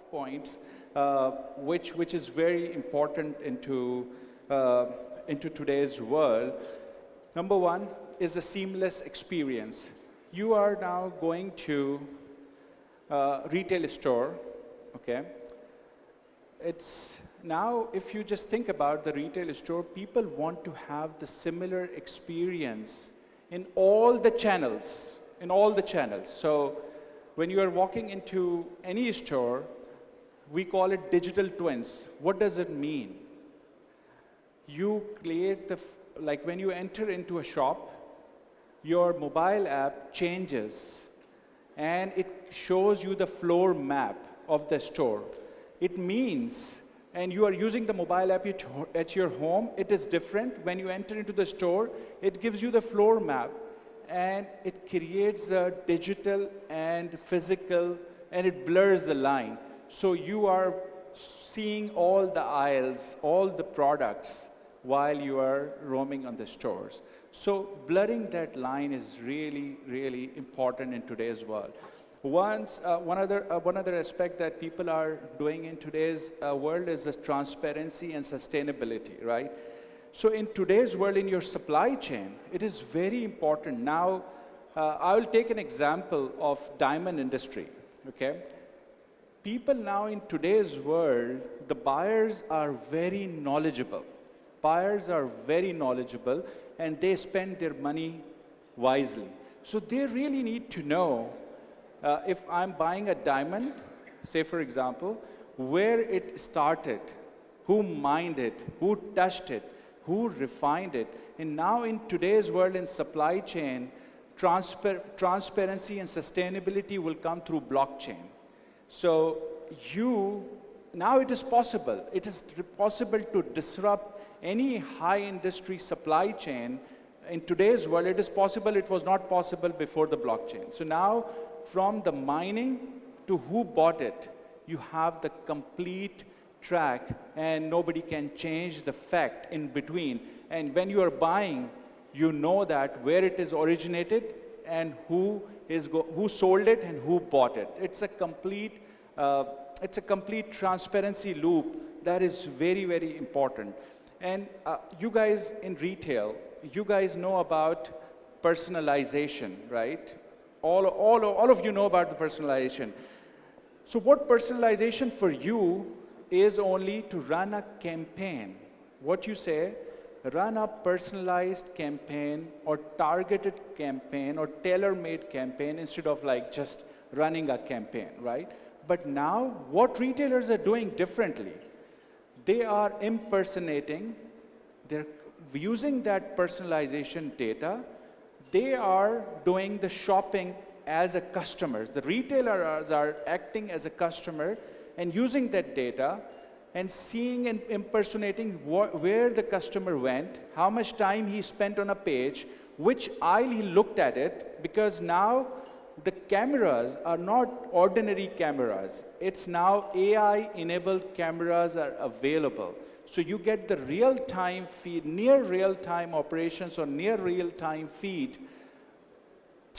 Points, which is very important into today's world. Number one is a seamless experience. You are now going to a retail store, okay? It's now, if you just think about the retail store, people want to have the similar experience in all the channels, So when you are walking into any store, we call it digital twins. What does it mean? You create like when you enter into a shop, your mobile app changes and it shows you the floor map of the store. It means, and you are using the mobile app at your home, it is different. When you enter into the store, it gives you the floor map and it creates a digital and physical, and it blurs the line. So you are seeing all the aisles, all the products while you are roaming on the stores. So blurring that line is really, really important in today's world. One other aspect that people are doing in today's world is the transparency and sustainability, right? So in today's world, in your supply chain, it is very important. Now, I will take an example of diamond industry, okay? People now in today's world, the buyers are very knowledgeable. Buyers are very knowledgeable and they spend their money wisely. So they really need to know if I'm buying a diamond, say for example, where it started, who mined it, who touched it, who refined it. And now in today's world in supply chain, transparency and sustainability will come through blockchain. So now it is possible. It is possible to disrupt any high industry supply chain. In today's world, it is possible. It was not possible before the blockchain. So now, from the mining to who bought it, you have the complete track, and nobody can change the fact in between. And when you are buying, you know that where it is originated and who sold it and who bought it. It's a complete transparency loop that is very, very important. And you guys in retail, you guys know about personalization, right? All of you know about the personalization. So what personalization for you is only to run a campaign. What you say, run a personalized campaign or targeted campaign or tailor-made campaign instead of like just running a campaign, right? But now what retailers are doing differently, they are impersonating, they're using that personalization data, they are doing the shopping as a customer. The retailers are acting as a customer and using that data and seeing and impersonating where the customer went, how much time he spent on a page, which aisle he looked at it, because now the cameras are not ordinary cameras. It's now AI-enabled cameras are available. So you get the real-time feed, near real-time operations or near real-time feed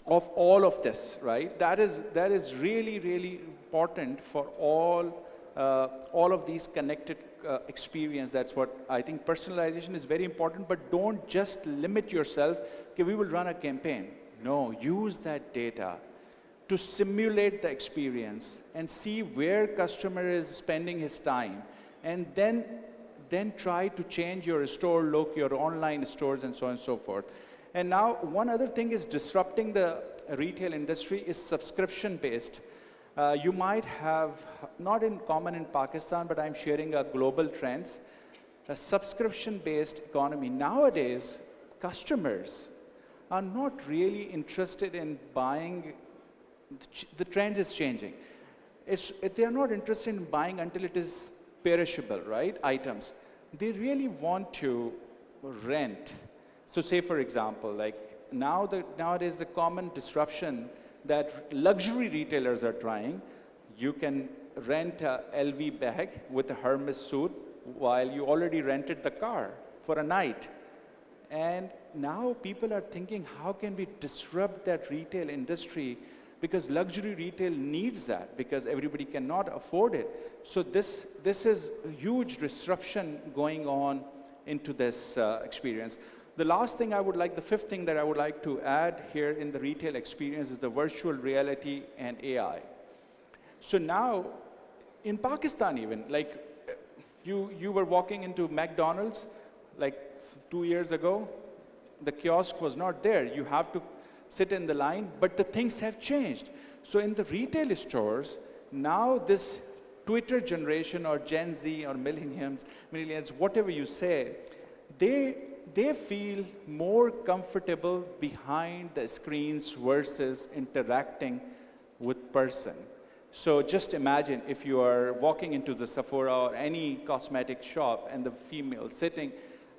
of all of this, right? That is really, really important for all of these connected experience. That's what I think. Personalization is very important, but don't just limit yourself, okay, we will run a campaign. No, use that data to simulate the experience and see where customer is spending his time, and then try to change your store look, your online stores, and so on and so forth. And now, one other thing is disrupting the retail industry is subscription-based. You might have, not in common in Pakistan, but I'm sharing a global trends, a subscription-based economy. Nowadays, customers are not really interested in buying. The trend is changing. They are not interested in buying until it is perishable, right? Items. They really want to rent. So say, for example, like nowadays the common disruption that luxury retailers are trying, you can rent a LV bag with a Hermes suit while you already rented the car for a night. And now people are thinking, how can we disrupt that retail industry because luxury retail needs that because everybody cannot afford it. So this is a huge disruption going on into this experience. The last thing I would like, the fifth thing that I would like to add here in the retail experience is the virtual reality and AI. So now, in Pakistan even, like you were walking into McDonald's like 2 years ago, the kiosk was not there. You have to sit in the line, but the things have changed. So in the retail stores, now this Twitter generation or Gen Z or millennials, whatever you say, they feel more comfortable behind the screens versus interacting with person. So just imagine if you are walking into the Sephora or any cosmetic shop and the female sitting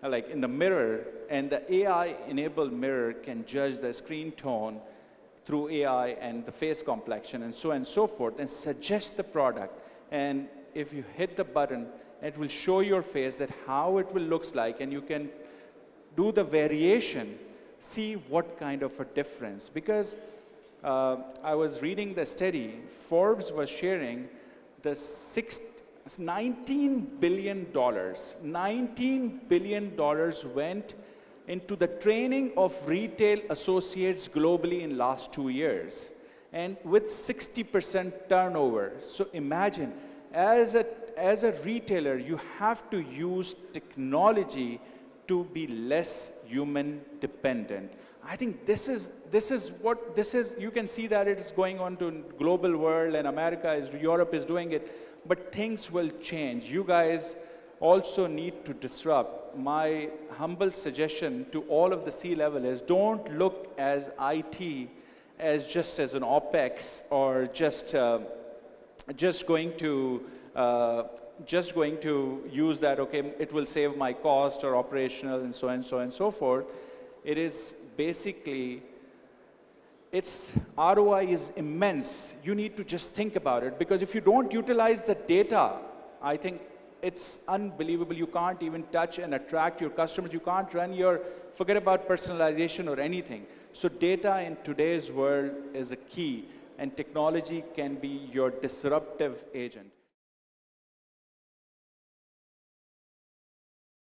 like in the mirror, and the AI-enabled mirror can judge the screen tone through AI and the face complexion and so on and so forth, and suggest the product. And if you hit the button, it will show your face that how it will looks like, and you can do the variation, see what kind of a difference. Because I was reading the study, Forbes was sharing the $19 billion went into the training of retail associates globally in last 2 years, and with 60% turnover. So imagine, as a retailer, you have to use technology to be less human dependent. I think this is, you can see that it is going on to global world, and Europe is doing it, but things will change. You guys also need to disrupt. My humble suggestion to all of the C-level is don't look as IT as just as an OpEx or just going to use that, okay, it will save my cost or operational and so on and so on and so forth. It is basically, its ROI is immense. You need to just think about it, because if you don't utilize the data, I think it's unbelievable. You can't even touch and attract your customers. You can't forget about personalization or anything. So data in today's world is a key, and technology can be your disruptive agent.